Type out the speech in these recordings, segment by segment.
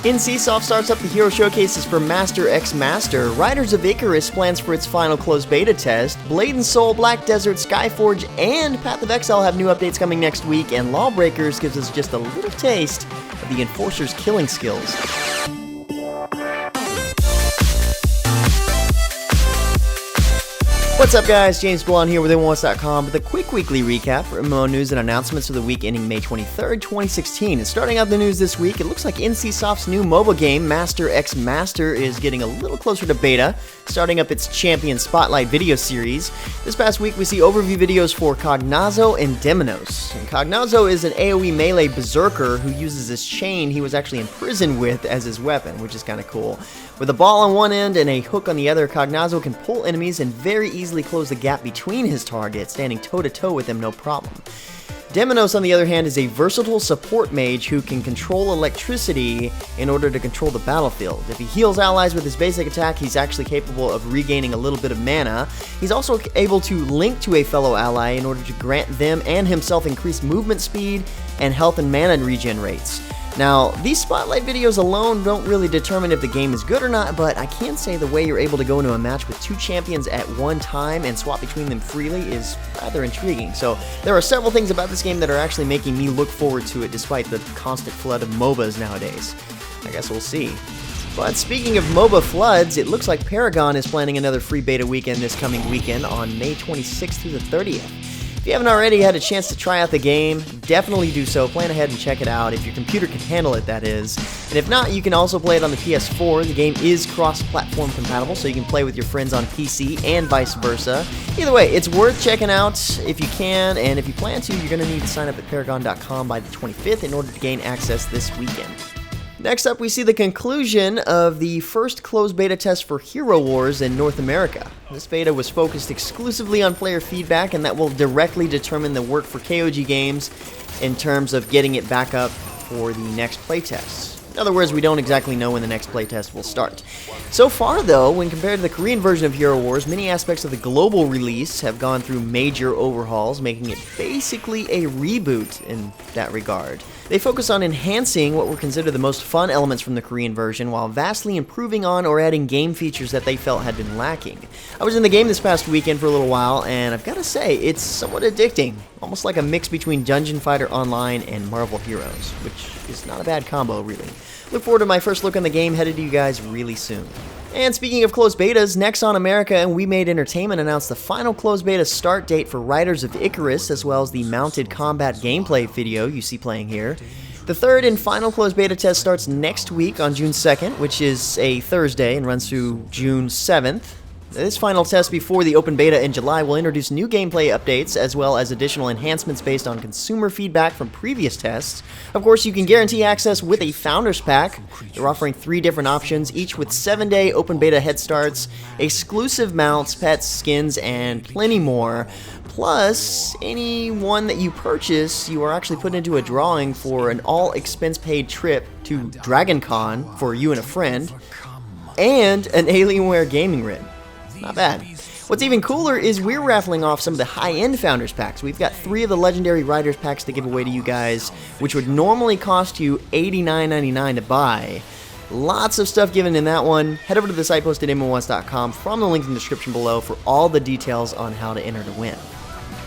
NCSoft starts up the hero showcases for Master x Master, Riders of Icarus plans for its final closed beta test, Blade and Soul, Black Desert, Skyforge, and Path of Exile have new updates coming next week, and Lawbreakers gives us just a little taste of the Enforcer's killing skills. What's up guys, James Blonde here with MMOHuts.com with a quick weekly recap for MMO news and announcements of the week ending May 23rd, 2016. And starting out the news this week, it looks like NCSoft's new mobile game, Master x Master, is getting a little closer to beta, starting up its Champion Spotlight video series. This past week we see overview videos for Cagnazzo and Demenos. And Cagnazzo is an AoE melee berserker who uses this chain he was actually imprisoned with as his weapon, which is kind of cool. With a ball on one end and a hook on the other, Cagnazzo can pull enemies and very easily close the gap between his targets, standing toe-to-toe with them no problem. Demenos, on the other hand, is a versatile support mage who can control electricity in order to control the battlefield. If he heals allies with his basic attack, he's actually capable of regaining a little bit of mana. He's also able to link to a fellow ally in order to grant them and himself increased movement speed and health and mana regen rates. Now, these spotlight videos alone don't really determine if the game is good or not, but I can say the way you're able to go into a match with two champions at one time and swap between them freely is rather intriguing. So there are several things about this game that are actually making me look forward to it despite the constant flood of MOBAs nowadays. I guess we'll see. But speaking of MOBA floods, it looks like Paragon is planning another free beta weekend this coming weekend on May 26th through the 30th. If you haven't already had a chance to try out the game, definitely do so. Plan ahead and check it out, if your computer can handle it, that is. And if not, you can also play it on the PS4. The game is cross-platform compatible, so you can play with your friends on PC and vice versa. Either way, it's worth checking out if you can, and if you plan to, you're going to need to sign up at Paragon.com by the 25th in order to gain access this weekend. Next up, we see the conclusion of the first closed beta test for HeroWarz in North America. This beta was focused exclusively on player feedback, and that will directly determine the work for KOG Games in terms of getting it back up for the next playtests. In other words, we don't exactly know when the next playtest will start. So far, though, when compared to the Korean version of HeroWarz, many aspects of the global release have gone through major overhauls, making it basically a reboot in that regard. They focus on enhancing what were considered the most fun elements from the Korean version, while vastly improving on or adding game features that they felt had been lacking. I was in the game this past weekend for a little while, and I've got to say, it's somewhat addicting. Almost like a mix between Dungeon Fighter Online and Marvel Heroes, which is not a bad combo, really. Look forward to my first look on the game, headed to you guys really soon. And speaking of closed betas, Nexon America and We Made Entertainment announced the final closed beta start date for Riders of Icarus, as well as the mounted combat gameplay video you see playing here. The third and final closed beta test starts next week on June 2nd, which is a Thursday, and runs through June 7th. This final test before the open beta in July will introduce new gameplay updates as well as additional enhancements based on consumer feedback from previous tests. Of course, you can guarantee access with a Founders Pack. They're offering 3 different options, each with 7-day open beta head starts, exclusive mounts, pets, skins, and plenty more. Plus, any one that you purchase, you are actually put into a drawing for an all-expense-paid trip to DragonCon for you and a friend, and an Alienware gaming rig. Not bad. What's even cooler is we're raffling off some of the high-end Founders Packs. We've got 3 of the Legendary Riders Packs to give away to you guys, which would normally cost you $89.99 to buy. Lots of stuff given in that one. Head over to the site posted at MMOHuts.com from the link in the description below for all the details on how to enter to win.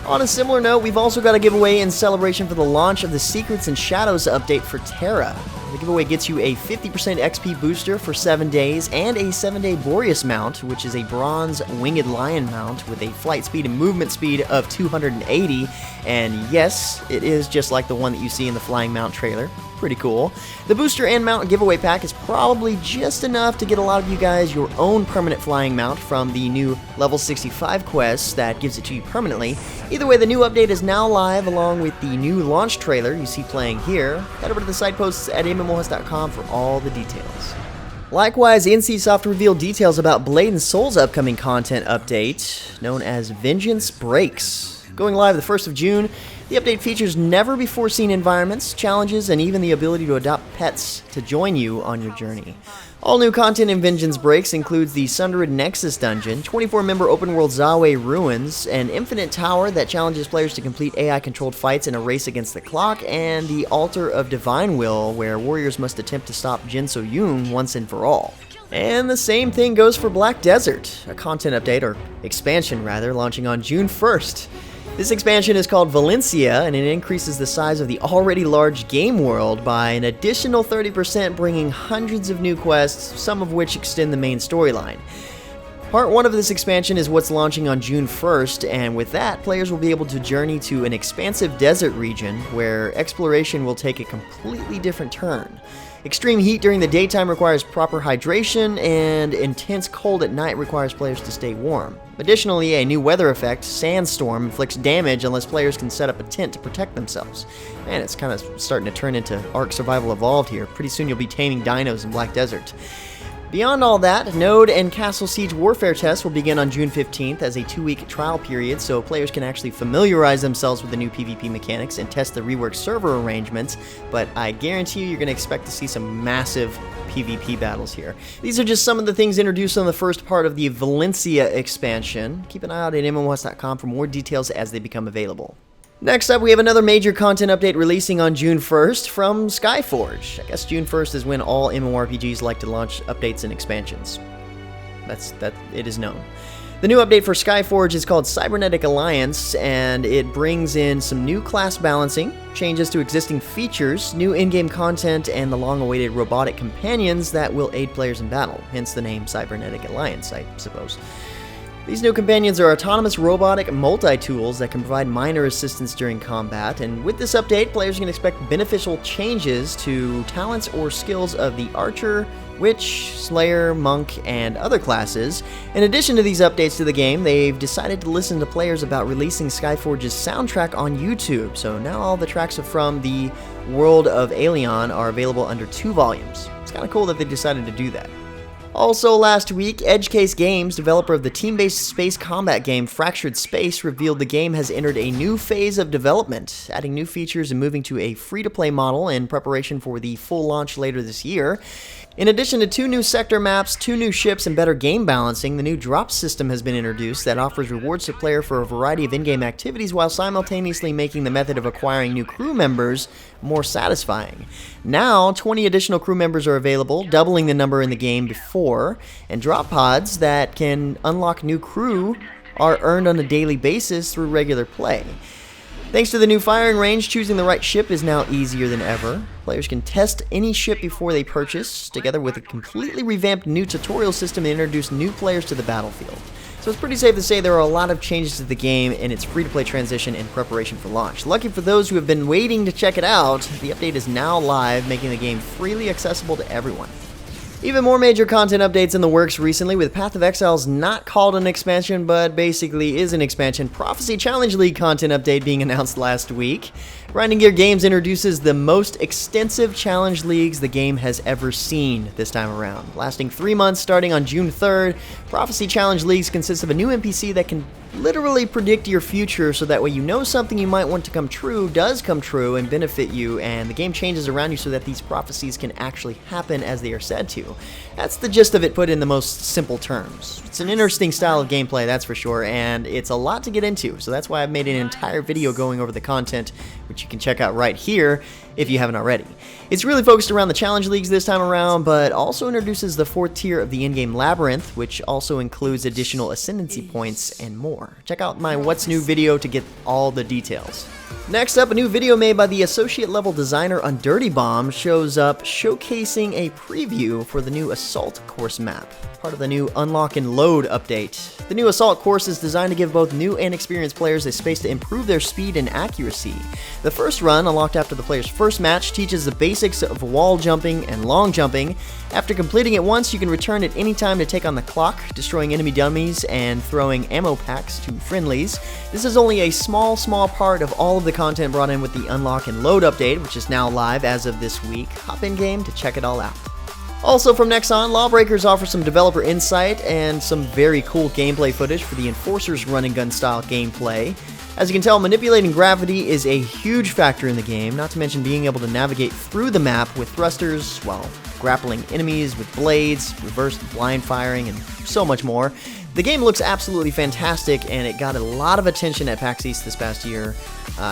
On a similar note, we've also got a giveaway in celebration for the launch of the Secrets and Shadows update for Tera. The giveaway gets you a 50% XP booster for 7 days and a 7-day Boreas mount, which is a bronze winged lion mount with a flight speed and movement speed of 280. And yes, it is just like the one that you see in the flying mount trailer. Pretty cool. The booster and mount giveaway pack is probably just enough to get a lot of you guys your own permanent flying mount from the new level 65 quest that gives it to you permanently. Either way, the new update is now live along with the new launch trailer you see playing here. Head over to the site posts at MMOHuts.com for all the details. Likewise, NCSoft revealed details about Blade and Soul's upcoming content update, known as Vengeance Breaks. Going live the 1st of June, the update features never-before-seen environments, challenges, and even the ability to adopt pets to join you on your journey. All new content in Vengeance Breaks includes the Sundered Nexus dungeon, 24-member open-world Zawe Ruins, an infinite tower that challenges players to complete AI-controlled fights in a race against the clock, and the Altar of Divine Will, where warriors must attempt to stop Jin So-yoon once and for all. And the same thing goes for Black Desert, a content update, or expansion rather, launching on June 1st. This expansion is called Valencia, and it increases the size of the already large game world by an additional 30%, bringing hundreds of new quests, some of which extend the main storyline. Part 1 of this expansion is what's launching on June 1st, and with that, players will be able to journey to an expansive desert region where exploration will take a completely different turn. Extreme heat during the daytime requires proper hydration, and intense cold at night requires players to stay warm. Additionally, a new weather effect, Sandstorm, inflicts damage unless players can set up a tent to protect themselves. Man, it's kind of starting to turn into Ark Survival Evolved here. Pretty soon you'll be taming dinos in Black Desert. Beyond all that, Node and Castle Siege Warfare tests will begin on June 15th as a 2-week trial period, so players can actually familiarize themselves with the new PvP mechanics and test the reworked server arrangements, but I guarantee you're going to expect to see some massive PvP battles here. These are just some of the things introduced on the first part of the Valencia expansion. Keep an eye out at MMOHuts.com for more details as they become available. Next up, we have another major content update releasing on June 1st from Skyforge. I guess June 1st is when all MMORPGs like to launch updates and expansions. It is known. The new update for Skyforge is called Cybernetic Alliance, and it brings in some new class balancing, changes to existing features, new in-game content, and the long-awaited robotic companions that will aid players in battle, hence the name Cybernetic Alliance, I suppose. These new companions are autonomous robotic multi-tools that can provide minor assistance during combat, and with this update, players can expect beneficial changes to talents or skills of the Archer, Witch, Slayer, Monk, and other classes. In addition to these updates to the game, they've decided to listen to players about releasing Skyforge's soundtrack on YouTube, so now all the tracks from the world of Alien are available under 2 volumes. It's kind of cool that they decided to do that. Also last week, Edgecase Games, developer of the team-based space combat game Fractured Space, revealed the game has entered a new phase of development, adding new features and moving to a free-to-play model in preparation for the full launch later this year. In addition to 2 new sector maps, 2 new ships, and better game balancing, the new drop system has been introduced that offers rewards to player for a variety of in-game activities while simultaneously making the method of acquiring new crew members more satisfying. Now, 20 additional crew members are available, doubling the number in the game before, and drop pods that can unlock new crew are earned on a daily basis through regular play. Thanks to the new firing range, choosing the right ship is now easier than ever. Players can test any ship before they purchase, together with a completely revamped new tutorial system to introduce new players to the battlefield. So it's pretty safe to say there are a lot of changes to the game in its free-to-play transition in preparation for launch. Lucky for those who have been waiting to check it out, the update is now live, making the game freely accessible to everyone. Even more major content updates in the works recently, with Path of Exile's not called an expansion, but basically is an expansion Prophecy Challenge League content update being announced last week. Grinding Gear Games introduces the most extensive challenge leagues the game has ever seen this time around. Lasting 3 months starting on June 3rd, Prophecy Challenge Leagues consist of a new NPC that can literally predict your future, so that way you know something you might want to come true does come true and benefit you, and the game changes around you so that these prophecies can actually happen as they are said to. That's the gist of it put in the most simple terms. It's an interesting style of gameplay, that's for sure, and it's a lot to get into, so that's why I've made an entire video going over the content, which you can check out right here if you haven't already. It's really focused around the challenge leagues this time around, but also introduces the 4th tier of the in-game Labyrinth, which also includes additional ascendancy points and more. Check out my What's New video to get all the details. Next up, a new video made by the associate level designer on Dirty Bomb shows up showcasing a preview for the new Assault course map, part of the new Unlock and Load update. The new Assault course is designed to give both new and experienced players a space to improve their speed and accuracy. The first run, unlocked after the player's first match, teaches the basics of wall jumping and long jumping. After completing it once, you can return at any time to take on the clock, destroying enemy dummies and throwing ammo packs to friendlies. This is only a small part of all of the content brought in with the Unlock and Load update, which is now live as of this week. Hop in game to check it all out. Also from Nexon, Lawbreakers offers some developer insight and some very cool gameplay footage for the Enforcer's run and gun style gameplay. As you can tell, manipulating gravity is a huge factor in the game, not to mention being able to navigate through the map with thrusters, well, grappling enemies with blades, reverse blind firing, and so much more. The game looks absolutely fantastic, and it got a lot of attention at PAX East this past year.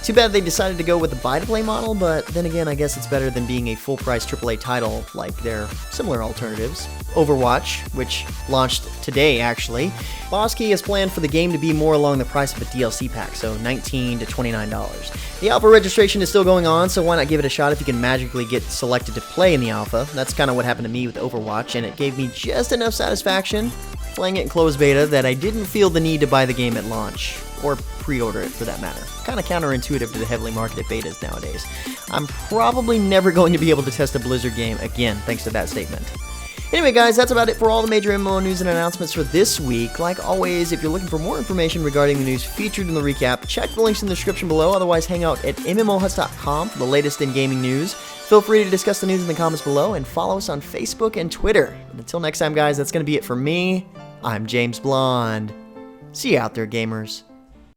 Too bad they decided to go with the buy-to-play model, but then again, I guess it's better than being a full-price AAA title like their similar alternatives. Overwatch, which launched today, actually. Boss Key has planned for the game to be more along the price of a DLC pack, so $19 to $29. The alpha registration is still going on, so why not give it a shot if you can magically get selected to play in the alpha. That's kind of what happened to me with Overwatch, and it gave me just enough satisfaction playing it in closed beta that I didn't feel the need to buy the game at launch, or pre-order it for that matter. Kind of counterintuitive to the heavily marketed betas nowadays. I'm probably never going to be able to test a Blizzard game again, thanks to that statement. Anyway guys, that's about it for all the major MMO news and announcements for this week. Like always, if you're looking for more information regarding the news featured in the recap, check the links in the description below. Otherwise, hang out at MMOHuts.com for the latest in gaming news. Feel free to discuss the news in the comments below, and follow us on Facebook and Twitter. And until next time guys, that's going to be it for me. I'm James Blonde. See you out there, gamers.